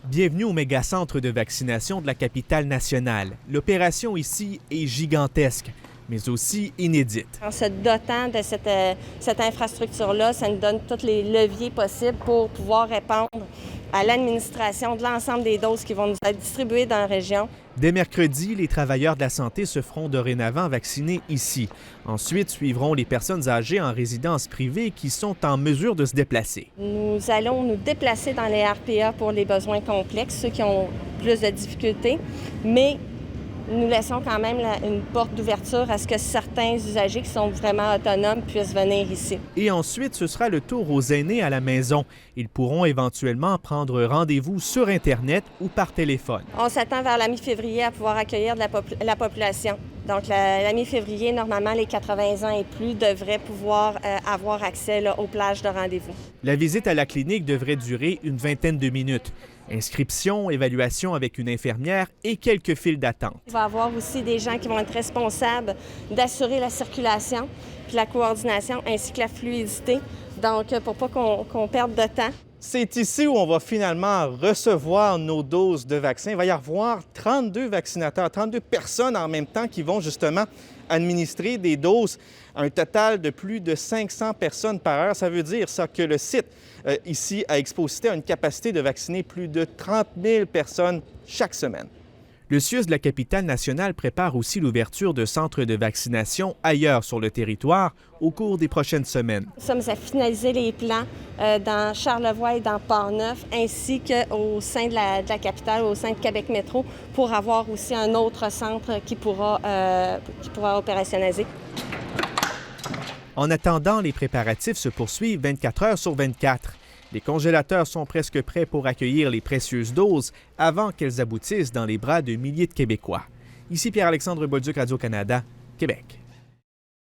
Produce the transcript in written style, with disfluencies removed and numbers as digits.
Bienvenue au méga-centre de vaccination de la capitale nationale. L'opération ici est gigantesque, mais aussi inédite. En se dotant de cette infrastructure-là, ça nous donne tous les leviers possibles pour pouvoir répondre à l'administration de l'ensemble des doses qui vont nous être distribuées dans la région. Dès mercredi, les travailleurs de la santé se feront dorénavant vacciner ici. Ensuite, suivront les personnes âgées en résidence privée qui sont en mesure de se déplacer. Nous allons nous déplacer dans les RPA pour les besoins complexes, ceux qui ont plus de difficultés, mais nous laissons quand même une porte d'ouverture à ce que certains usagers qui sont vraiment autonomes puissent venir ici. Et ensuite, ce sera le tour aux aînés à la maison. Ils pourront éventuellement prendre rendez-vous sur Internet ou par téléphone. On s'attend vers la mi-février à pouvoir accueillir de la population. Donc, la mi-février, normalement, les 80 ans et plus devraient pouvoir avoir accès aux plages de rendez-vous. La visite à la clinique devrait durer une vingtaine de minutes. Inscription, évaluation avec une infirmière et quelques files d'attente. Il va y avoir aussi des gens qui vont être responsables d'assurer la circulation, puis la coordination ainsi que la fluidité, donc pour pas qu'on perde de temps. C'est ici où on va finalement recevoir nos doses de vaccins. Il va y avoir 32 vaccinateurs, 32 personnes en même temps qui vont justement administrer des doses, un total de plus de 500 personnes par heure. Ça veut dire ça que le site ici à Expo-Cité a une capacité de vacciner plus de 30 000 personnes chaque semaine. Le CIUS de la capitale nationale prépare aussi l'ouverture de centres de vaccination ailleurs sur le territoire au cours des prochaines semaines. Nous sommes à finaliser les plans dans Charlevoix et dans Port-Neuf, ainsi qu'au sein de la capitale, au sein de Québec Métro, pour avoir aussi un autre centre qui pourra opérationnaliser. En attendant, les préparatifs se poursuivent 24 heures sur 24. Les congélateurs sont presque prêts pour accueillir les précieuses doses avant qu'elles aboutissent dans les bras de milliers de Québécois. Ici Pierre-Alexandre Bolduc, Radio-Canada, Québec.